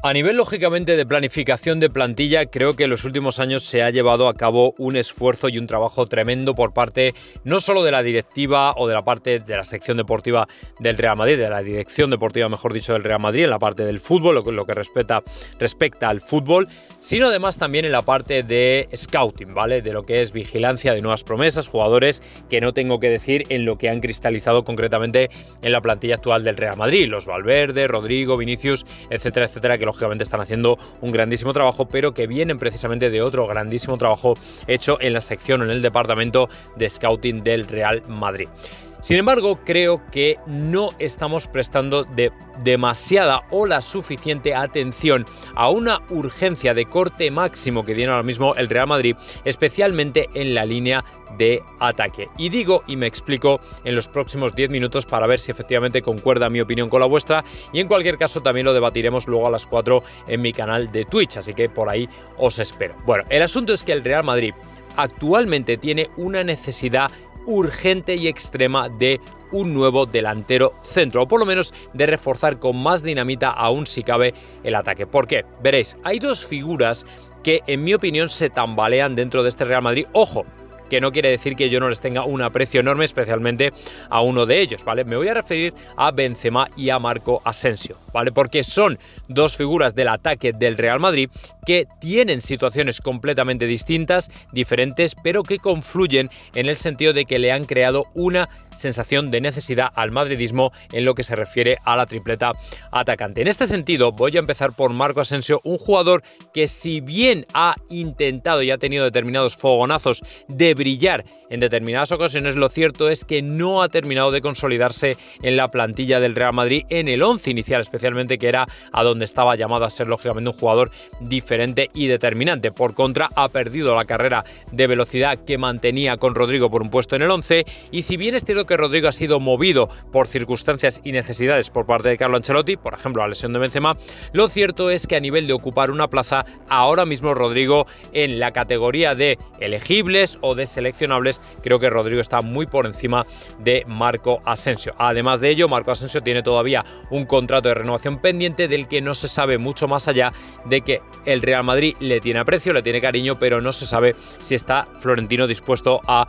A nivel, lógicamente, de planificación de plantilla, creo que en los últimos años se ha llevado a cabo un esfuerzo y un trabajo tremendo por parte no solo de la directiva o de la parte de la sección deportiva del Real Madrid, de la dirección deportiva, mejor dicho, del Real Madrid, en la parte del fútbol, lo que respecta al fútbol, sino además también en la parte de scouting, ¿vale? De lo que es vigilancia de nuevas promesas, jugadores que no tengo que decir en lo que han cristalizado concretamente en la plantilla actual del Real Madrid, los Valverde, Rodrigo, Vinicius, etcétera, etcétera, que lógicamente están haciendo un grandísimo trabajo, pero que vienen precisamente de otro grandísimo trabajo hecho en la sección o en el departamento de scouting del Real Madrid. Sin embargo, creo que no estamos prestando demasiada o la suficiente atención a una urgencia de corte máximo que tiene ahora mismo el Real Madrid, especialmente en la línea de ataque. Y digo y me explico en los próximos 10 minutos para ver si efectivamente concuerda mi opinión con la vuestra, y en cualquier caso también lo debatiremos luego a las 4 en mi canal de Twitch, así que por ahí os espero. Bueno, el asunto es que el Real Madrid actualmente tiene una necesidad urgente y extrema de un nuevo delantero centro, o por lo menos de reforzar con más dinamita aún si cabe el ataque. ¿Por qué? Veréis, hay dos figuras que en mi opinión se tambalean dentro de este Real Madrid. Ojo, que no quiere decir que yo no les tenga un aprecio enorme, especialmente a uno de ellos, ¿vale? Me voy a referir a Benzema y a Marco Asensio, ¿vale? Porque son dos figuras del ataque del Real Madrid que tienen situaciones completamente distintas, diferentes, pero que confluyen en el sentido de que le han creado una sensación de necesidad al madridismo en lo que se refiere a la tripleta atacante. En este sentido, voy a empezar por Marco Asensio, un jugador que, si bien ha intentado y ha tenido determinados fogonazos de brillar en determinadas ocasiones, lo cierto es que no ha terminado de consolidarse en la plantilla del Real Madrid, en el 11 inicial especialmente, que era a donde estaba llamado a ser lógicamente un jugador diferente y determinante. Por contra, ha perdido la carrera de velocidad que mantenía con Rodrigo por un puesto en el 11, y si bien es cierto que Rodrigo ha sido movido por circunstancias y necesidades por parte de Carlo Ancelotti, por ejemplo la lesión de Benzema, lo cierto es que a nivel de ocupar una plaza, ahora mismo Rodrigo, en la categoría de elegibles o de seleccionables, creo que Rodrigo está muy por encima de Marco Asensio. Además de ello, Marco Asensio tiene todavía un contrato de renovación pendiente del que no se sabe mucho más allá de que el Real Madrid le tiene aprecio, le tiene cariño, pero no se sabe si está Florentino dispuesto a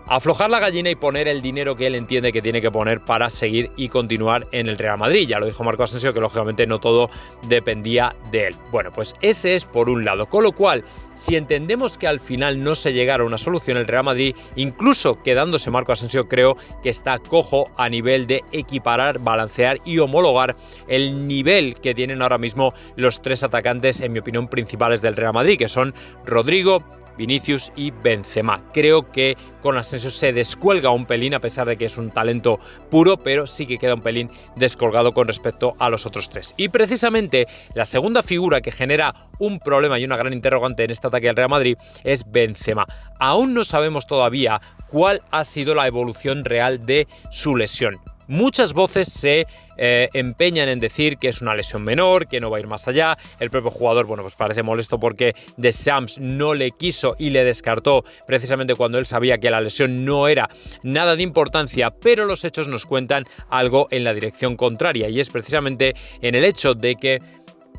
aflojar la gallina y poner el dinero que él entiende que tiene que poner para seguir y continuar en el Real Madrid. Ya lo dijo Marco Asensio, que lógicamente no todo dependía de él. Bueno, pues ese es por un lado, con lo cual, si entendemos que al final no se llegara a una solución, el Real Madrid, incluso quedándose Marco Asensio, creo que está cojo a nivel de equiparar, balancear y homologar el nivel que tienen ahora mismo los tres atacantes, en mi opinión, principales del Real Madrid, que son Rodrigo, Vinicius y Benzema. Creo que con Asensio se descuelga un pelín, a pesar de que es un talento puro, pero sí que queda un pelín descolgado con respecto a los otros tres. Y precisamente la segunda figura que genera un problema y una gran interrogante en este ataque del Real Madrid es Benzema. Aún no sabemos todavía cuál ha sido la evolución real de su lesión. Muchas voces se empeñan en decir que es una lesión menor, que no va a ir más allá. El propio jugador, bueno, pues parece molesto porque Deschamps no le quiso y le descartó precisamente cuando él sabía que la lesión no era nada de importancia, pero los hechos nos cuentan algo en la dirección contraria, y es precisamente en el hecho de que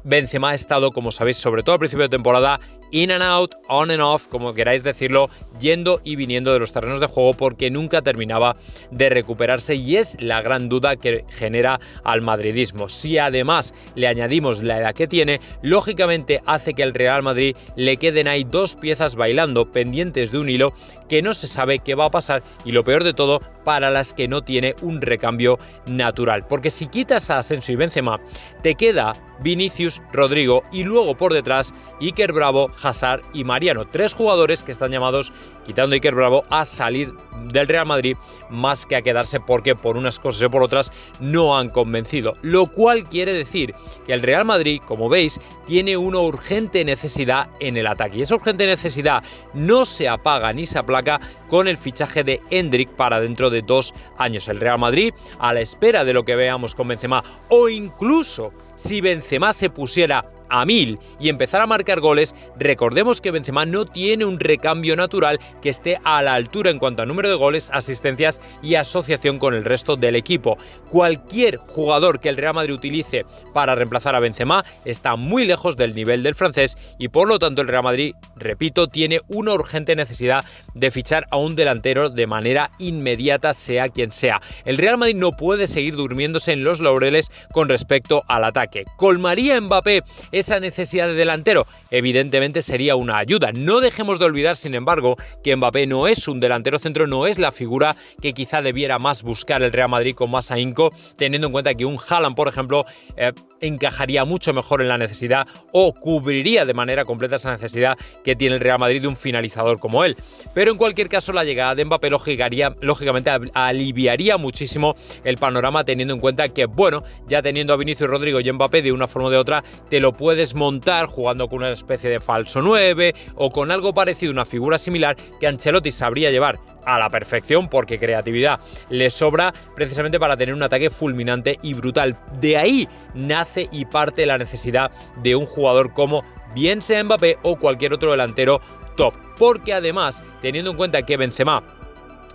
Benzema ha estado, como sabéis, sobre todo al principio de temporada, in and out, on and off, como queráis decirlo, yendo y viniendo de los terrenos de juego porque nunca terminaba de recuperarse, y es la gran duda que genera al madridismo. Si además le añadimos la edad que tiene, lógicamente hace que al Real Madrid le queden ahí dos piezas bailando pendientes de un hilo que no se sabe qué va a pasar, y lo peor de todo, para las que no tiene un recambio natural. Porque si quitas a Asensio y Benzema, te queda Vinicius, Rodrigo y luego por detrás Iker Bravo, Hazard y Mariano. Tres jugadores que están llamados, quitando Iker Bravo, a salir del Real Madrid más que a quedarse, porque por unas cosas o por otras no han convencido. Lo cual quiere decir que el Real Madrid, como veis, tiene una urgente necesidad en el ataque. Y esa urgente necesidad no se apaga ni se aplaca con el fichaje de Endrick para dentro de 2 años. El Real Madrid, a la espera de lo que veamos con Benzema, o incluso si Benzema se pusiera a 1000 y empezar a marcar goles, recordemos que Benzema no tiene un recambio natural que esté a la altura en cuanto a número de goles, asistencias y asociación con el resto del equipo. Cualquier jugador que el Real Madrid utilice para reemplazar a Benzema está muy lejos del nivel del francés y por lo tanto el Real Madrid, repito, tiene una urgente necesidad de fichar a un delantero de manera inmediata, sea quien sea. El Real Madrid no puede seguir durmiéndose en los laureles con respecto al ataque. ¿Colmaría Mbappé esa necesidad de delantero? Evidentemente sería una ayuda. No dejemos de olvidar, sin embargo, que Mbappé no es un delantero centro, no es la figura que quizá debiera más buscar el Real Madrid con más ahínco, teniendo en cuenta que un Haaland, por ejemplo, encajaría mucho mejor en la necesidad o cubriría de manera completa esa necesidad que tiene el Real Madrid de un finalizador como él. Pero en cualquier caso, la llegada de Mbappé lógicamente aliviaría muchísimo el panorama, teniendo en cuenta que, bueno, ya teniendo a Vinicius, Rodrigo y Mbappé de una forma o de otra, te lo puedes montar jugando con una especie de falso 9 o con algo parecido, una figura similar que Ancelotti sabría llevar a la perfección porque creatividad le sobra precisamente para tener un ataque fulminante y brutal. De ahí nace y parte la necesidad de un jugador como bien sea Mbappé o cualquier otro delantero top, porque además, teniendo en cuenta que Benzema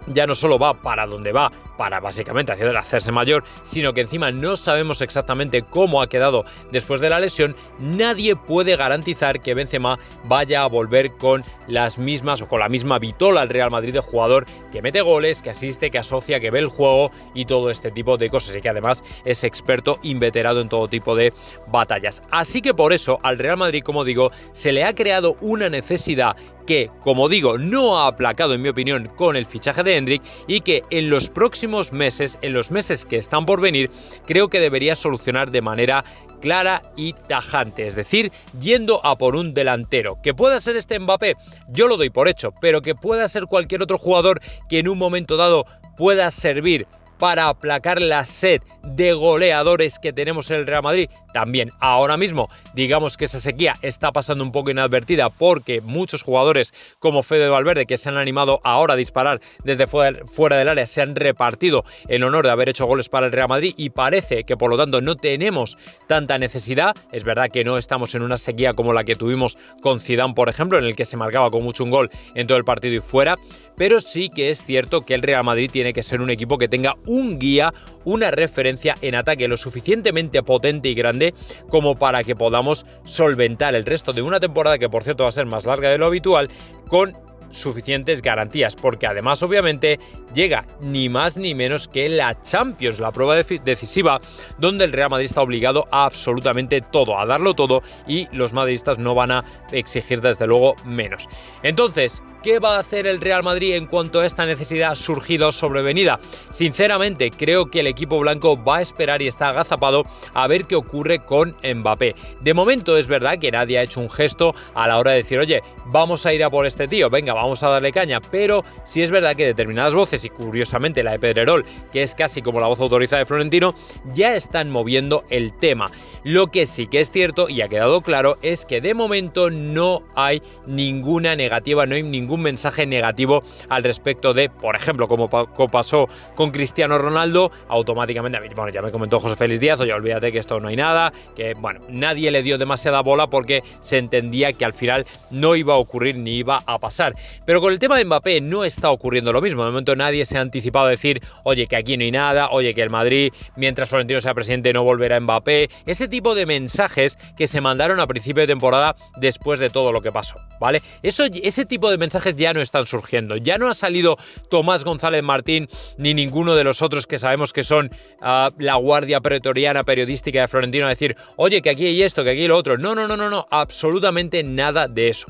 ya no solo va para donde va, para básicamente hacerse mayor, sino que encima no sabemos exactamente cómo ha quedado después de la lesión, nadie puede garantizar que Benzema vaya a volver con las mismas o con la misma vitola al Real Madrid de jugador que mete goles, que asiste, que asocia, que ve el juego y todo este tipo de cosas, y que además es experto, inveterado en todo tipo de batallas. Así que por eso al Real Madrid, como digo, se le ha creado una necesidad que, como digo, no ha aplacado en mi opinión con el fichaje de Endrick y que en los próximos meses, en los meses que están por venir, creo que debería solucionar de manera clara y tajante, es decir, yendo a por un delantero. ¿Que pueda ser este Mbappé? Yo lo doy por hecho, pero que pueda ser cualquier otro jugador que en un momento dado pueda servir para aplacar la sed de goleadores que tenemos en el Real Madrid. También ahora mismo, digamos que esa sequía está pasando un poco inadvertida porque muchos jugadores como Fede Valverde, que se han animado ahora a disparar desde fuera del área, se han repartido el honor de haber hecho goles para el Real Madrid y parece que por lo tanto no tenemos tanta necesidad. Es verdad que no estamos en una sequía como la que tuvimos con Zidane, por ejemplo, en el que se marcaba con mucho un gol en todo el partido y fuera, pero sí que es cierto que el Real Madrid tiene que ser un equipo que tenga un guía, una referencia en ataque lo suficientemente potente y grande como para que podamos solventar el resto de una temporada, que por cierto va a ser más larga de lo habitual, con suficientes garantías, porque además obviamente llega ni más ni menos que la Champions, la prueba decisiva donde el Real Madrid está obligado a absolutamente todo, a darlo todo, y los madridistas no van a exigir desde luego menos. Entonces, ¿qué va a hacer el Real Madrid en cuanto a esta necesidad surgida o sobrevenida? Sinceramente, creo que el equipo blanco va a esperar y está agazapado a ver qué ocurre con Mbappé. De momento es verdad que nadie ha hecho un gesto a la hora de decir, oye, vamos a ir a por este tío, venga, vamos a darle caña, pero sí es verdad que determinadas voces, y curiosamente la de Pedrerol, que es casi como la voz autorizada de Florentino, ya están moviendo el tema. Lo que sí que es cierto y ha quedado claro es que de momento no hay ninguna negativa, no hay ningún mensaje negativo al respecto de, por ejemplo, como pasó con Cristiano Ronaldo, automáticamente, bueno, ya me comentó José Félix Díaz, oye, olvídate que esto no hay nada, que bueno, nadie le dio demasiada bola porque se entendía que al final no iba a ocurrir ni iba a pasar. Pero con el tema de Mbappé no está ocurriendo lo mismo. De momento nadie se ha anticipado a decir, oye, que aquí no hay nada, oye, que el Madrid, mientras Florentino sea presidente, no volverá a Mbappé. Ese tipo de mensajes que se mandaron a principio de temporada después de todo lo que pasó, ¿vale? Ese tipo de mensajes ya no están surgiendo. Ya no ha salido Tomás González Martín ni ninguno de los otros que sabemos que son la guardia pretoriana periodística de Florentino a decir, oye, que aquí hay esto, que aquí hay lo otro. No, absolutamente nada de eso.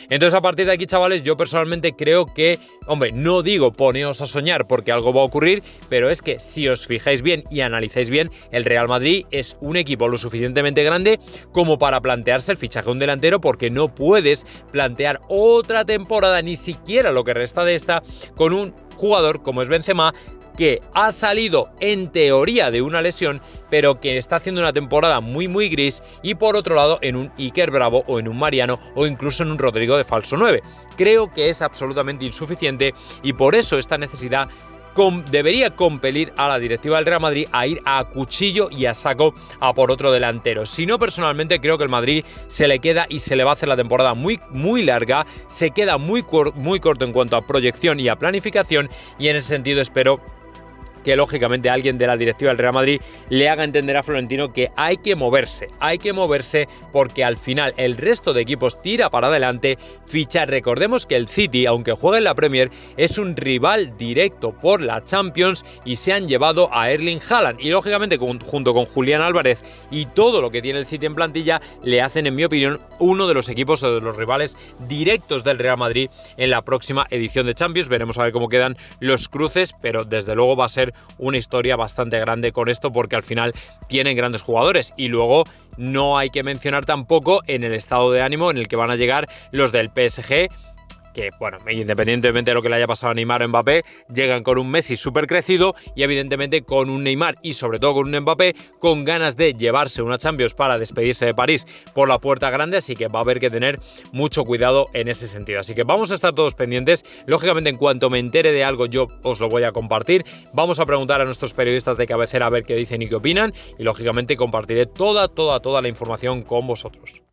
Entonces, a partir de aquí, chavales, yo personalmente creo que, hombre, no digo poneos a soñar porque algo va a ocurrir, pero es que si os fijáis bien y analizáis bien, el Real Madrid es un equipo lo suficientemente grande como para plantearse el fichaje de un delantero, porque no puedes plantear otra temporada, ni siquiera lo que resta de esta, con un jugador como es Benzema, que ha salido en teoría de una lesión, pero que está haciendo una temporada muy gris, y por otro lado en un Iker Bravo o en un Mariano o incluso en un Rodrigo de falso 9. Creo que es absolutamente insuficiente y por eso esta necesidad debería compelir a la directiva del Real Madrid a ir a cuchillo y a saco a por otro delantero. Si no, personalmente creo que el Madrid se le queda y se le va a hacer la temporada muy, muy larga, se queda muy corto en cuanto a proyección y a planificación, y en ese sentido espero que lógicamente alguien de la directiva del Real Madrid le haga entender a Florentino que hay que moverse porque al final el resto de equipos tira para adelante, fichar. Recordemos que el City, aunque juegue en la Premier, es un rival directo por la Champions y se han llevado a Erling Haaland, y lógicamente junto con Julián Álvarez y todo lo que tiene el City en plantilla, le hacen, en mi opinión, uno de los equipos o de los rivales directos del Real Madrid en la próxima edición de Champions. Veremos a ver cómo quedan los cruces, pero desde luego va a ser una historia bastante grande con esto, porque al final tienen grandes jugadores. Y luego no hay que mencionar tampoco en el estado de ánimo en el que van a llegar los del PSG, que, bueno, independientemente de lo que le haya pasado a Neymar o Mbappé, llegan con un Messi súper crecido y evidentemente con un Neymar y sobre todo con un Mbappé con ganas de llevarse una Champions para despedirse de París por la puerta grande, así que va a haber que tener mucho cuidado en ese sentido. Así que vamos a estar todos pendientes. Lógicamente, en cuanto me entere de algo, yo os lo voy a compartir. Vamos a preguntar a nuestros periodistas de cabecera a ver qué dicen y qué opinan, y lógicamente compartiré toda la información con vosotros.